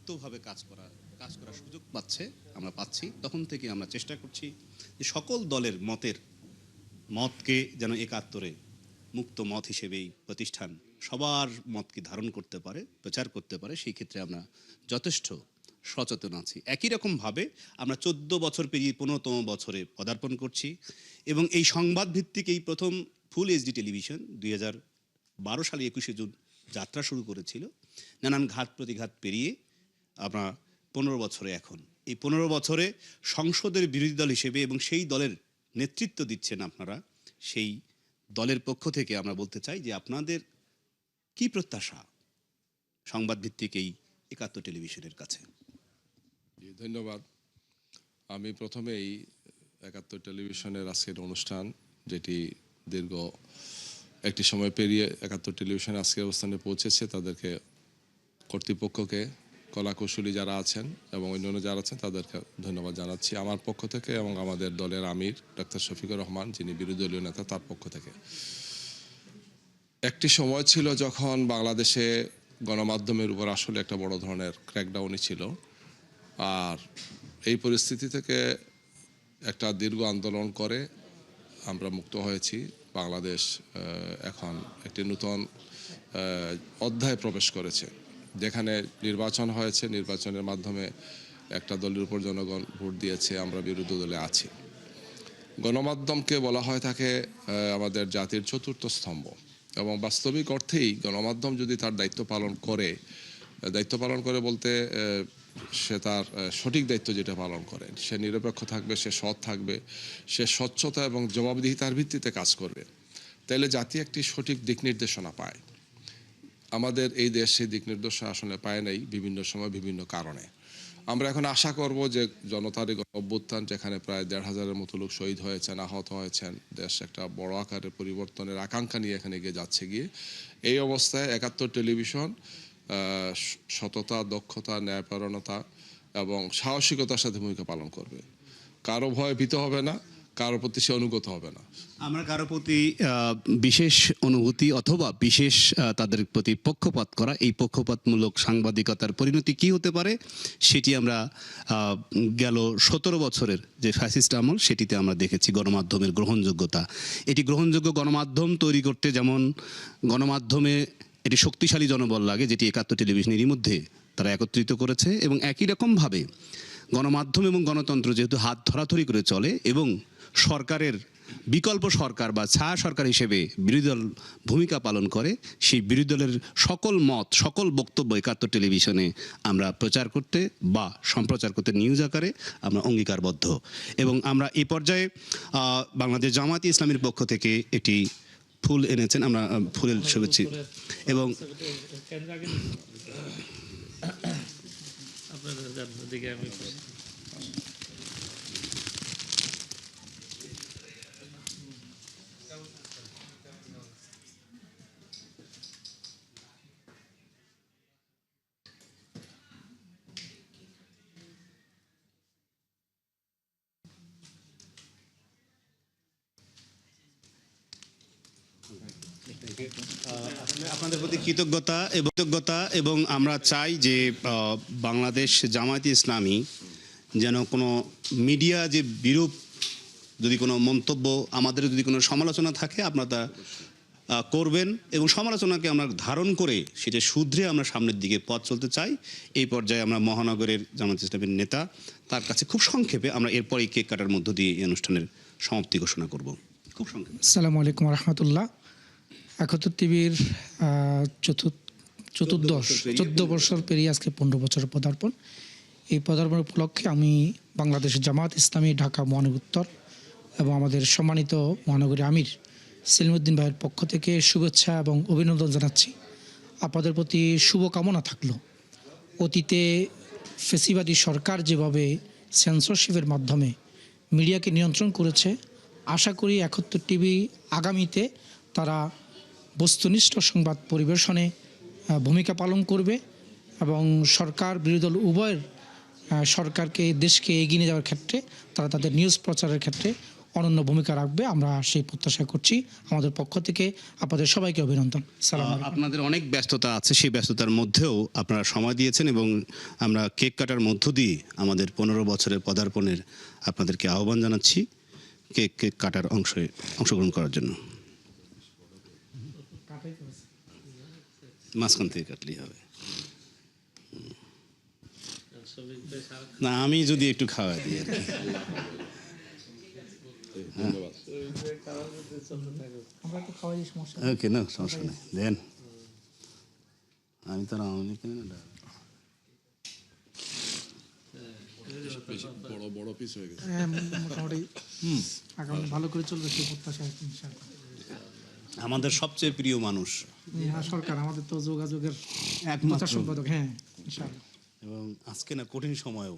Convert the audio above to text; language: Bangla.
মুক্তভাবে কাজ করার সুযোগ আমরা পাচ্ছি, তখন থেকে আমরা চেষ্টা করছি যে সকল দলের মতকে যেন একাত্তরে মুক্ত মত হিসেবেই প্রতিষ্ঠান সবার মতকে ধারণ করতে পারে, প্রচার করতে পারে। সেই ক্ষেত্রে আমরা যথেষ্ট সচেতন আছি। একই রকমভাবে আমরা 14 বছর পেরিয়ে 15তম বছরে পদার্পণ করছি এবং এই সংবাদ ভিত্তিক এই প্রথম ফুল এইচডি টেলিভিশন 2012 সালে 21শে জুন যাত্রা শুরু করেছিল। নানান ঘাত প্রতিঘাত পেরিয়ে আমরা 15 বছরে এখন এই 15 বছরে সংসদের বিরোধী দল হিসেবে এবং সেই দলের নেতৃত্ব দিচ্ছেন আপনারা, সেই দলের পক্ষ থেকে আমরা বলতে চাই যে আপনাদের কি প্রত্যাশা সংবাদ ভিত্তিক এই 71 টেলিভিশনের কাছে? ধন্যবাদ। আমি প্রথমেই 71 টেলিভিশনের আজকের অনুষ্ঠান, যেটি দীর্ঘ একটি সময় পেরিয়ে 71 টেলিভিশন আজকের অবস্থানে পৌঁছেছে, তাদেরকে, কর্তৃপক্ষকে, কলাকুশলী যারা আছেন এবং অন্যান্য যারা আছেন তাদেরকে ধন্যবাদ জানাচ্ছি আমার পক্ষ থেকে এবং আমাদের দলের আমির ডক্টর শফিকুর রহমান, যিনি বিরোধী দলীয় নেতা, তার পক্ষ থেকে। একটি সময় ছিল যখন বাংলাদেশে গণমাধ্যমের উপর আসলে একটা বড় ধরনের ক্র্যাকডাউনই ছিল, আর এই পরিস্থিতি থেকে একটা দীর্ঘ আন্দোলন করে আমরা মুক্ত হয়েছি। বাংলাদেশ এখন একটি নতুন অধ্যায়ে প্রবেশ করেছে, যেখানে নির্বাচন হয়েছে, নির্বাচনের মাধ্যমে একটা দলের উপর জনগণ ভোট দিয়েছে, আমরা বিরোধী দলে আছি। গণমাধ্যমকে বলা হয় থাকে আমাদের জাতির চতুর্থ স্তম্ভ, এবং বাস্তবিক অর্থেই গণমাধ্যম যদি তার দায়িত্ব পালন করে বলতে সে তার সঠিক দায়িত্ব যেটা পালন করে, সে নিরপেক্ষ থাকবে, সে সৎ থাকবে, সে স্বচ্ছতা এবং জবাবদিহিতার ভিত্তিতে কাজ করবে, তাহলে জাতি একটি সঠিক দিক নির্দেশনা পায়। আমাদের এই দেশ সেই দিক নির্দেশনা আসলে পায় নাই, বিভিন্ন সময় বিভিন্ন কারণে। আমরা এখন আশা করব যে জনতার অভ্যুত্থান, যেখানে প্রায় 1,500-এর মতো লোক শহীদ হয়েছেন, আহত হয়েছেন, দেশ একটা বড় আকারের পরিবর্তনের আকাঙ্ক্ষা নিয়ে এখানে এগিয়ে যাচ্ছে। এই অবস্থায় 71 টেলিভিশন সততা, দক্ষতা, ন্যায়পরায়ণতা এবং সাহসিকতার সাথে ভূমিকা পালন করবে। কারো ভয়ে ভীত হবে না, কারো প্রতি সে অনুগত হবে না। আমরা কারো প্রতি বিশেষ অনুভূতি অথবা বিশেষ তাদের প্রতি পক্ষপাত করা, এই পক্ষপাতমূলক সাংবাদিকতার পরিণতি কি হতে পারে সেটি আমরা গেল 17 বছরের যে ফ্যাসিস্ট আমল, সেটিতে আমরা দেখেছি গণমাধ্যমের গ্রহণযোগ্যতা। এটি গ্রহণযোগ্য গণমাধ্যম তৈরি করতে যেমন গণমাধ্যমে এটি শক্তিশালী জনবল লাগে, যেটি 71 টেলিভিশনেরই মধ্যে তারা একত্রিত করেছে, এবং একই রকমভাবে গণমাধ্যম এবং গণতন্ত্র যেহেতু হাত ধরাধরি করে চলে এবং সরকারের বিকল্প সরকার বা ছায়া সরকার হিসেবে বিরোধী দল ভূমিকা পালন করে, সেই বিরোধী দলের সকল মত, সকল বক্তব্য 71 টেলিভিশনে আমরা প্রচার করতে বা সম্প্রচার করতে নিউজ আকারে আমরা অঙ্গীকারবদ্ধ। এবং আমরা এই পর্যায়ে বাংলাদেশ জামায়াতে ইসলামীর পক্ষ থেকে এটি ফুল এনেছেন, আমরা ফুলের শুভেচ্ছা এবং আপনাদের প্রতি কৃতজ্ঞতা এবং আমরা চাই যে বাংলাদেশ জামায়াতে ইসলামী যেন কোনো মিডিয়া যে বিরূপ যদি কোনো মন্তব্য, আমাদের যদি কোনো সমালোচনা থাকে আপনারা তা করবেন, এবং সমালোচনাকে আমরা ধারণ করে সেটা শুধরে আমরা সামনের দিকে পথ চলতে চাই। এই পর্যায়ে আমরা মহানগরের জামায়াতে ইসলামীর নেতা, তার কাছে খুব সংক্ষেপে আমরা এরপরই কেক কাটার মধ্য দিয়ে এই অনুষ্ঠানের সমাপ্তি ঘোষণা করব। খুব সংক্ষেপে। আসসালামু আলাইকুম রহমতুল্লাহ। 71 টিভির 14 বছর পেরিয়ে আজকে 15 বছরের পদার্পণ। এই পদার্পণ উপলক্ষে আমি বাংলাদেশ জামায়াত ইসলামী ঢাকা মহানগর উত্তর এবং আমাদের সম্মানিত মহানগরী আমির সেলিমউদ্দিন ভাইয়ের পক্ষ থেকে শুভেচ্ছা এবং অভিনন্দন জানাচ্ছি। আপনাদের প্রতি শুভকামনা থাকলো। অতীতে ফেসিবাদী সরকার যেভাবে সেন্সরশিপের মাধ্যমে মিডিয়াকে নিয়ন্ত্রণ করেছে, আশা করি 71 টিভি আগামীতে তারা বস্তুনিষ্ঠ সংবাদ পরিবেশনে ভূমিকা পালন করবে এবং সরকার বিরোধী দল উভয়ের সরকারকে, দেশকে এগিয়ে নিয়ে যাওয়ার ক্ষেত্রে তারা তাদের নিউজ প্রচারের ক্ষেত্রে অনন্য ভূমিকা রাখবে, আমরা সেই প্রত্যাশা করছি। আমাদের পক্ষ থেকে আপনাদের সবাইকে অভিনন্দন। সালাম আলাইকুম। আপনাদের অনেক ব্যস্ততা আছে, সেই ব্যস্ততার মধ্যেও আপনারা সময় দিয়েছেন এবং আমরা কেক কাটার মধ্য দিয়ে আমাদের 15 বছরের পদার্পণের আপনাদেরকে আহ্বান জানাচ্ছি কেক কাটার অংশগ্রহণ করার জন্য। মাঝখান থেকে কাটলেই হবে। না, আমি যদি একটু খাওয়া দিই আর কি। ধন্যবাদ। আমরা একটু খাওয়াই সমস্যা। ওকে, না সমস্যা নেই, দেন। আমি তো আওয়ামী কিনি না। বেশি বড় পিস হয়ে গেছে। হ্যাঁ, মোটামুটি আগামী ভালো করে চলবে সেই প্রত্যাশা ইনশাআল্লাহ। আমাদের সবচেয়ে প্রিয় মানুষ সরকার আমাদের তো যোগাযোগের একমাত্র প্রচার সম্পাদক। হ্যাঁ, ইনশাআল্লাহ। এবং আজকে না কঠিন সময়েও